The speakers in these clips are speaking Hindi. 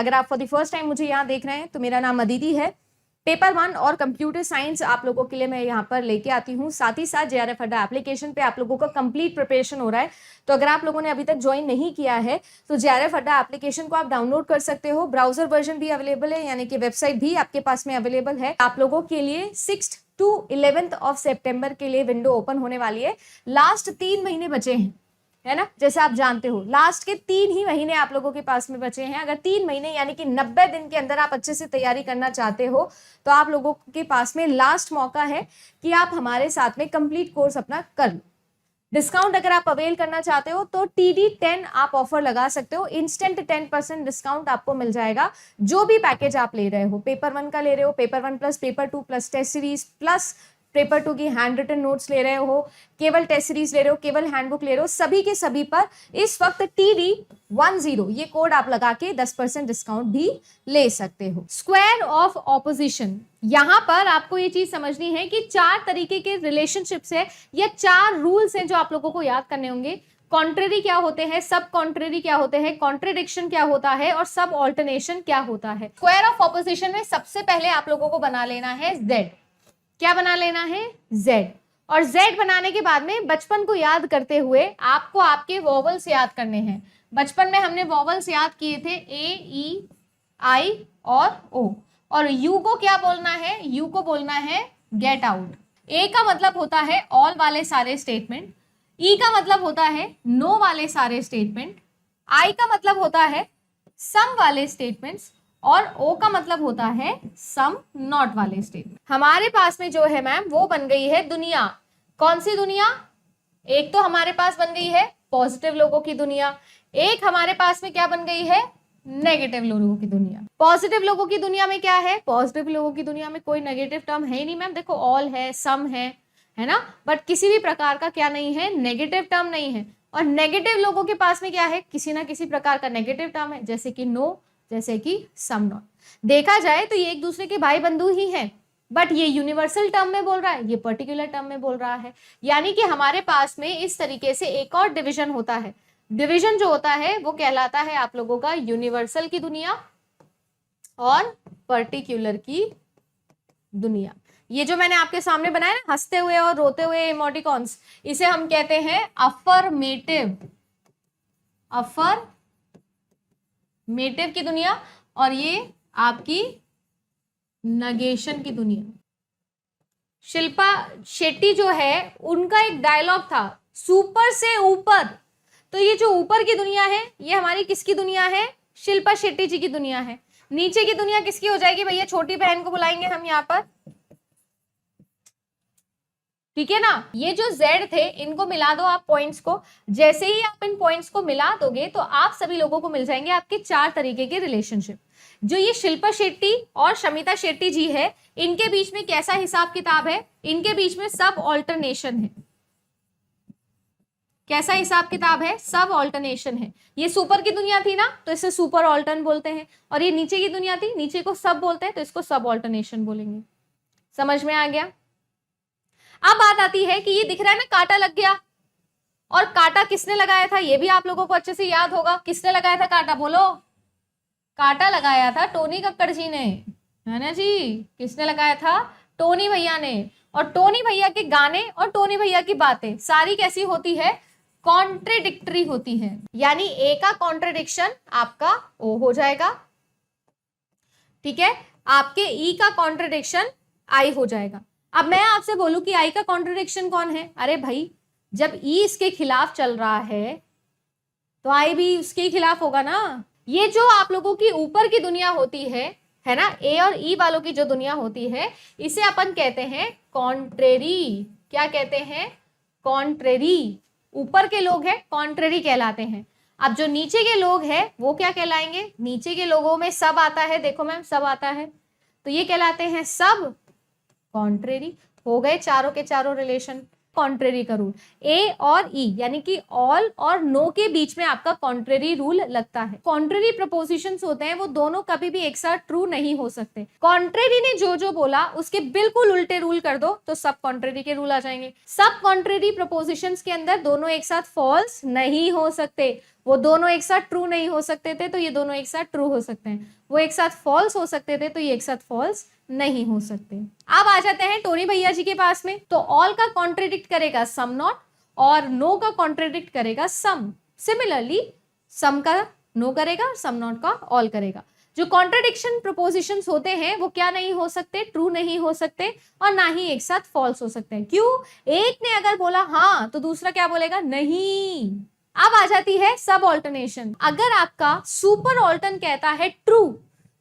अगर आप फॉर द फर्स्ट टाइम मुझे यहाँ देख रहे हैं तो मेरा नाम अदिति है। पेपर 1 और कंप्यूटर साइंस आप लोगों के लिए मैं यहाँ पर लेके आती हूँ। साथ ही साथ जेआरएफ अड्डा एप्लीकेशन पे आप लोगों का कंप्लीट प्रिपरेशन हो रहा है। तो अगर आप लोगों ने अभी तक ज्वाइन नहीं किया है तो जेआरएफ अड्डा एप्लीकेशन को आप डाउनलोड कर सकते हो। ब्राउजर वर्जन भी अवेलेबल है, यानी कि वेबसाइट भी आपके पास में अवेलेबल है। आप लोगों के लिए 6 to 11 ऑफ सितंबर के लिए विंडो ओपन होने वाली है। लास्ट 3 महीने बचे हैं, है ना। जैसे आप जानते हो लास्ट के 3 ही महीने आप लोगों के पास में बचे हैं। अगर 3 महीने यानी कि 90 दिन के अंदर आप अच्छे से तैयारी करना चाहते हो तो आप लोगों के पास में लास्ट मौका है कि आप हमारे साथ में कंप्लीट कोर्स अपना कर लो। डिस्काउंट अगर आप अवेल करना चाहते हो तो TD10 आप ऑफर लगा सकते हो। इंस्टेंट 10% डिस्काउंट आपको मिल जाएगा जो भी पैकेज आप ले रहे हो। पेपर 1 का ले रहे हो, paper 1 plus paper 2 plus test series plus paper 2 की हैंड रिटन नोट्स ले रहे हो, केवल टेस्ट सीरीज ले रहे हो, केवल हैंडबुक ले रहे हो, सभी के सभी पर इस वक्त TD10 ये कोड आप लगा के 10% डिस्काउंट भी ले सकते हो। स्क्वायर ऑफ ऑपोजिशन, यहां पर आपको ये चीज समझनी है कि 4 तरीके के रिलेशनशिप्स है या 4 रूल्स हैं जो आप लोगों को याद करने होंगे। कॉन्ट्रेरी क्या होते हैं, सब कॉन्ट्रेरी क्या होते हैं, कॉन्ट्रेडिक्शन क्या होता है और सब ऑल्टरनेशन क्या होता है। स्क्वायर ऑफ ऑपोजिशन में सबसे पहले आप लोगों को बना लेना है Z। क्या बना लेना है? Z। और Z बनाने के बाद में बचपन को याद करते हुए आपको आपके वॉवल्स याद करने हैं। बचपन में हमने वॉवल्स याद किए थे A, E, I और O। और U को क्या बोलना है? U को बोलना है गेट आउट। A का मतलब होता है ऑल वाले सारे स्टेटमेंट, E का मतलब होता है नो वाले सारे स्टेटमेंट, I का मतलब होता है सम वाले स्टेटमेंट्स और O का मतलब होता है सम नॉट वाले स्टेटमेंट। हमारे पास में जो है मैम वो बन गई है दुनिया। कौन सी दुनिया? एक तो हमारे पास बन गई है पॉजिटिव लोगों की दुनिया, एक हमारे पास में क्या बन गई है? नेगेटिव लोगों की दुनिया। पॉजिटिव लोगों की दुनिया में क्या है? पॉजिटिव लोगों की दुनिया में कोई नेगेटिव टर्म है ही नहीं मैम। देखो ऑल है, सम है ना, बट किसी भी प्रकार का क्या नहीं है? नेगेटिव टर्म नहीं है। और नेगेटिव लोगों के पास में क्या है? किसी ना किसी प्रकार का नेगेटिव टर्म है, जैसे कि नो, जैसे कि सम नॉट। देखा जाए तो ये एक दूसरे के भाई बंधु ही हैं, बट ये यूनिवर्सल टर्म में बोल रहा है, ये पर्टिकुलर टर्म में बोल रहा है। यानी कि हमारे पास में इस तरीके से एक और डिवीजन होता है। डिवीजन जो होता है वो कहलाता है आप लोगों का यूनिवर्सल की दुनिया और पर्टिकुलर की दुनिया। ये जो मैंने आपके सामने बनाया ना हंसते हुए और रोते हुए इमोटिकॉन्स, इसे हम कहते हैं अफर्मेटिव की दुनिया, और ये आपकी नगेशन की दुनिया। शिल्पा शेट्टी जो है उनका एक डायलॉग था, सुपर से ऊपर। तो ये जो ऊपर की दुनिया है ये हमारी किसकी दुनिया है? शिल्पा शेट्टी जी की दुनिया है। नीचे की दुनिया किसकी हो जाएगी भैया? छोटी बहन को बुलाएंगे हम यहाँ पर, ठीक है ना। ये जो Z थे इनको मिला दो आप पॉइंट्स को। जैसे ही आप इन पॉइंट्स को मिला दोगे तो आप सभी लोगों को मिल जाएंगे आपके 4 तरीके के रिलेशनशिप। जो ये शिल्पा शेट्टी और शमिता शेट्टी जी है इनके बीच में कैसा हिसाब किताब है? इनके बीच में सब ऑल्टरनेशन है। कैसा हिसाब किताब है? सब ऑल्टरनेशन है। ये सुपर की दुनिया थी ना तो इसे सुपर ऑल्टर्न बोलते हैं, और ये नीचे की दुनिया थी, नीचे को सब बोलते हैं तो इसको सब ऑल्टरनेशन बोलेंगे। समझ में आ गया? अब बात आती है कि ये दिख रहा है ना कांटा लग गया, और कांटा किसने लगाया था ये भी आप लोगों को अच्छे से याद होगा। किसने लगाया था कांटा? बोलो। कांटा लगाया था टोनी कक्कड़ जी ने, है ना जी। किसने लगाया था? टोनी भैया ने। और टोनी भैया के गाने और टोनी भैया की बातें सारी कैसी होती है? कॉन्ट्रेडिक्टरी होती है। यानी ए का कॉन्ट्रेडिक्शन आपका ओ हो जाएगा, ठीक है। आपके ई का कॉन्ट्रेडिक्शन आई हो जाएगा। अब मैं आपसे बोलूं कि आई का कॉन्ट्रडिक्शन कौन है? अरे भाई जब ई इसके खिलाफ चल रहा है तो आई भी उसके खिलाफ होगा ना। ये जो आप लोगों की ऊपर की दुनिया होती है ना, ए और ई वालों की जो दुनिया होती है इसे अपन कहते हैं कॉन्ट्रेरी। क्या कहते हैं? कॉन्ट्रेरी। ऊपर के लोग हैं कॉन्ट्रेरी कहलाते हैं। अब जो नीचे के लोग हैं वो क्या कहलाएंगे? नीचे के लोगों में सब आता है, देखो मैम सब आता है, तो ये कहलाते हैं सब कॉन्ट्रेरी। हो गए चारों के चारों रिलेशन। कॉन्ट्रेरी का रूल ए और ई यानी कि ऑल और नो के बीच में आपका कॉन्ट्रेरी रूल लगता है। कॉन्ट्रेरी प्रपोजिशंस होते हैं वो दोनों कभी भी एक साथ ट्रू नहीं हो सकते। कॉन्ट्रेरी ने जो जो बोला उसके बिल्कुल उल्टे रूल कर दो तो सब कॉन्ट्रेरी के रूल आ जाएंगे। सब कॉन्ट्रेरी प्रपोजिशंस के अंदर दोनों एक साथ फॉल्स नहीं हो सकते। वो दोनों एक साथ ट्रू नहीं हो सकते थे तो ये दोनों एक साथ ट्रू हो सकते हैं, वो एक साथ फॉल्स हो सकते थे तो ये एक साथ फॉल्स नहीं हो सकते। अब आ जाते हैं टोनी भैया जी के पास में, तो ऑल का कॉन्ट्रेडिक्ट करेगा सम नॉट और नो का कॉन्ट्रेडिक्ट करेगा सम। सिमिलरली सम का नो करेगा और सम नॉट का ऑल करेगा। जो कॉन्ट्रडिक्शन प्रोपोजिशंस होते हैं वो क्या नहीं हो सकते, ट्रू नहीं हो सकते और ना ही एक साथ फॉल्स हो सकते हैं। क्यों? एक ने अगर बोला हाँ तो दूसरा क्या बोलेगा, नहीं। अब आ जाती है सब ऑल्टरनेशन। अगर आपका सुपर ऑल्टर्न कहता है ट्रू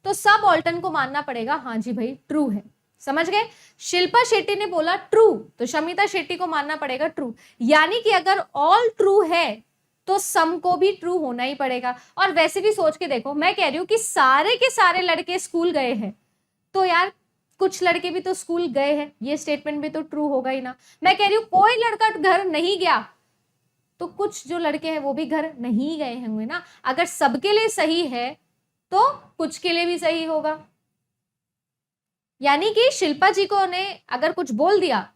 तो सब ऑल्टर्न को मानना पड़ेगा हाँ जी भाई ट्रू है। समझ गए? शिल्पा शेट्टी ने बोला ट्रू तो शमिता शेट्टी को मानना पड़ेगा ट्रू। यानी कि अगर ऑल ट्रू है तो सम को भी ट्रू होना ही पड़ेगा। और वैसे भी सोच के देखो, मैं कह रही हूं कि सारे के सारे लड़के स्कूल गए हैं तो यार कुछ लड़के भी तो स्कूल गए हैं, ये स्टेटमेंट भी तो ट्रू होगा ही ना। मैं कह रही हूं कोई लड़का घर नहीं गया तो कुछ जो लड़के हैं वो भी घर नहीं गए होंगे ना। अगर सबके लिए सही है तो कुछ के लिए भी सही होगा। यानी कि शिल्पा जी को ने अगर कुछ बोल दिया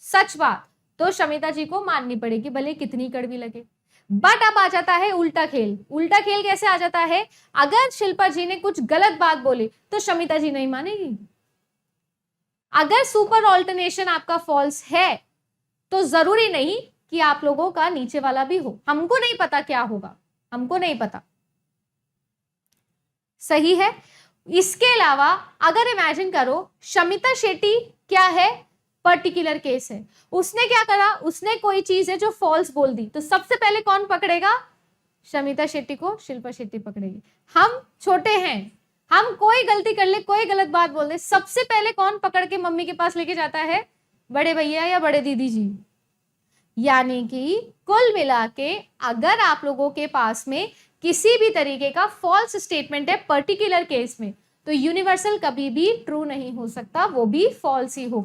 सच बात तो शमिता जी को माननी पड़ेगी, भले कितनी कड़वी लगे। बट अब आ जाता है उल्टा खेल। उल्टा खेल कैसे आ जाता है? अगर शिल्पा जी ने कुछ गलत बात बोली तो शमिता जी नहीं मानेगी। अगर सुपर ऑल्टरनेशन आपका फॉल्स है तो जरूरी नहीं कि आप लोगों का नीचे वाला भी हो। हमको नहीं पता क्या होगा, हमको नहीं पता। सही है। इसके अलावा अगर इमेजिन करो शमिता शेट्टी क्या है, पर्टिकुलर केस है, उसने क्या करा, उसने कोई चीज है जो फॉल्स बोल दी तो सबसे पहले कौन पकड़ेगा? शमिता शेट्टी को शिल्पा शेट्टी पकड़ेगी। हम छोटे हैं, हम कोई गलती कर ले, कोई गलत बात बोल दे, सबसे पहले कौन पकड़ के मम्मी के पास लेके जाता है? बड़े भैया या बड़े दीदी जी। यानी कि कुल मिला के अगर आप लोगों के पास में किसी भी तरीके का फॉल्स स्टेटमेंट है पर्टिकुलर केस में तो यूनिवर्सल कभी भी ट्रू नहीं हो सकता, वो भी फॉल्स ही होगा।